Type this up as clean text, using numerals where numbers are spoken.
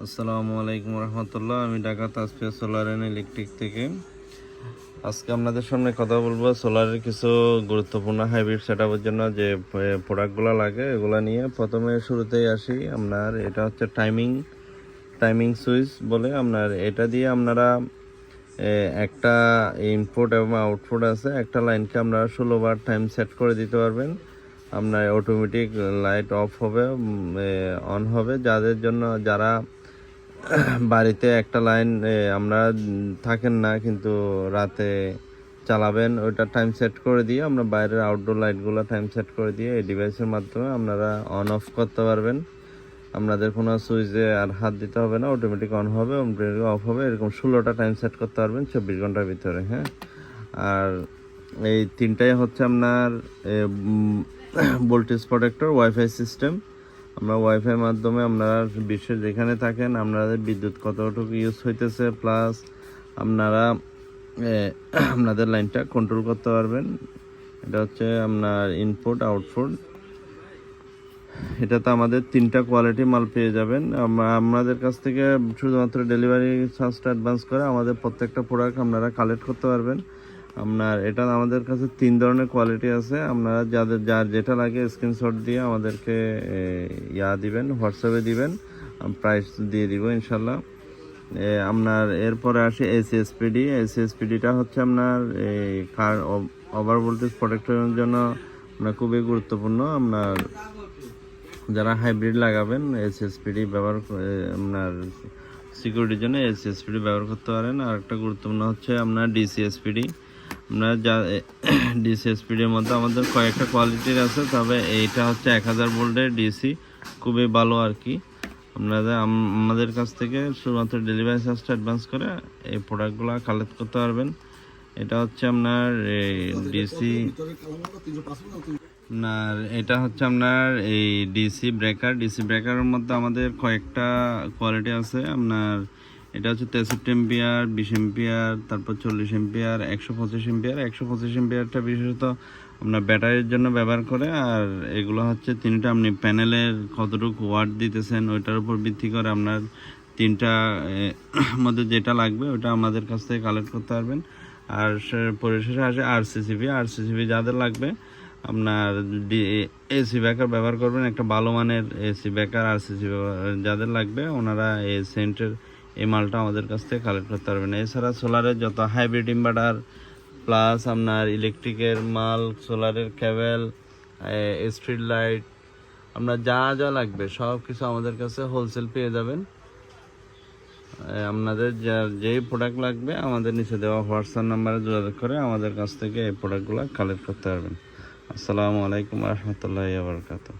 আসসালামু আলাইকুম রহমতুল্লাহ। আমি Dhaka Tasfia solar and electric থেকে আজকে আপনাদের সামনে কথা বলবো সোলারের কিছু গুরুত্বপূর্ণ হাইব্রিড সেটআপের জন্য যে প্রোডাক্টগুলো লাগে এগুলো নিয়ে। প্রথমে শুরুতেই আসি, আপনার এটা হচ্ছে টাইমিং সুইচ বলে। আপনার এটা দিয়ে আপনারা একটা ইনপুট এবং আউটপুট আছে, একটা লাইনকে আপনারা 16 বার টাইম সেট করে দিতে পারবেন। আপনার অটোমেটিক লাইট অফ হবে, অন হবে। যারা বাড়িতে একটা লাইন আমরা থাকেন না কিন্তু রাতে চালাবেন, ওইটা টাইম সেট করে দিয়ে আমরা বাইরের আউটডোর লাইটগুলো টাইম সেট করে দিয়ে এই ডিভাইসের মাধ্যমে আপনারা অন অফ করতে পারবেন। আপনাদের কোনো সুইচে আর হাত দিতে হবে না, অটোমেটিক অন হবে, অটোমেটিক অফ হবে। এরকম 16টা টাইম সেট করতে পারবেন 24 ঘন্টার ভিতরে। হ্যাঁ, আর এই তিনটাই হচ্ছে আপনার ভোল্টেজ প্রোটেক্টর ওয়াইফাই সিস্টেম। আমরা ওয়াইফাই মাধ্যমে আপনারা বিশ্বের যেখানে থাকেন আপনাদের বিদ্যুৎ কতটুকু ইউজ হইতেছে প্লাস আপনারা আপনাদের লাইনটা কন্ট্রোল করতে পারবেন। এটা হচ্ছে আপনার ইনপুট আউটপুট। এটাতে আমাদের 3টা কোয়ালিটি মাল পেয়ে যাবেন। আমাদের কাছ থেকে শুধুমাত্র ডেলিভারি চার্জটা অ্যাডভান্স করে আমাদের প্রত্যেকটা প্রোডাক্ট আপনারা কালেক্ট করতে পারবেন। এটা আমাদের কাছে 3 ধরনের কোয়ালিটি আছে। আপনারা যার যেটা লাগে স্ক্রিনশট দিয়ে আমাদেরকে দিবেন, হোয়াটসঅ্যাপে দিবেন, প্রাইস দিয়ে দিব ইনশাল্লাহ। আপনার এরপরে আসে এসিএসপিডিটা হচ্ছে আপনার কার ওভার ভোল্টেজ প্রোটেক্টরের জন্য খুবই গুরুত্বপূর্ণ। আপনার যারা হাইব্রিড লাগাবেন এসএসপিডি ব্যবহার আপনার সিকিউরিটির জন্য এসএসপিডি ব্যবহার করতে পারেন। আর একটা গুরুত্বপূর্ণ হচ্ছে আপনার ডিসিএসপিডি। আপনার ডিসিএসপিডির মধ্যে আমাদের কয়েকটা কোয়ালিটির আছে, তবে এইটা হচ্ছে 1000 ভোল্টের ডিসি, খুবই ভালো আর কি। আপনারা আমাদের কাছ থেকে শুধুমাত্র ডেলিভারি চার্জটা অ্যাডভান্স করে এই প্রোডাক্টগুলো কালেক্ট করতে পারবেন। এটা হচ্ছে আপনার ডিসি এটা হচ্ছে আপনার এই ডিসি ব্রেকারের মধ্যে আমাদের কয়েকটা কোয়ালিটি আছে। আপনার এটা হচ্ছে 63 এম্পিয়ার, 20 এম্পিয়ার, তারপর 40 এম্পিয়ার, 125 এম্পিয়ার। 125 এম্পিয়ারটা বিশেষত আপনার ব্যাটারির জন্য ব্যবহার করে। আর এগুলো হচ্ছে তিনটা আপনি প্যানেলের কতটুকু ওয়াট দিতেছেন ওইটার উপর ভিত্তি করে আপনার তিনটা মধ্যে যেটা লাগবে ওটা আমাদের কাছ থেকে কালেক্ট করতে পারবেন। আর পরিশেষে আসে আরসিসিবি যাদের লাগবে আপনার এসি ব্যাকার ব্যবহার করবেন, একটা ভালো মানের এসি ব্যাকার আরসিসিবি যাদের লাগবে ওনারা এই সেন্টের এই মালটা আমাদের কাছ থেকে কালেক্ট করতে পারবেন। এছাড়া সোলারের যত হাইব্রিড ইনভার্টার প্লাস আপনার ইলেকট্রিকের মাল, সোলারের কেবল, স্ট্রিট লাইট, আপনার যা লাগবে সব কিছু আমাদের কাছে হোলসেল পেয়ে যাবেন। আপনাদের যেই প্রোডাক্ট লাগবে আমাদের নিচে দেওয়া হোয়াটসঅ্যাপ নাম্বারে যোগাযোগ করে আমাদের কাছ থেকে এই প্রোডাক্টগুলো কালেক্ট করতে পারবেন। আসসালামু আলাইকুম রহমতুল্লাহি ওয়া বারাকাতুহু।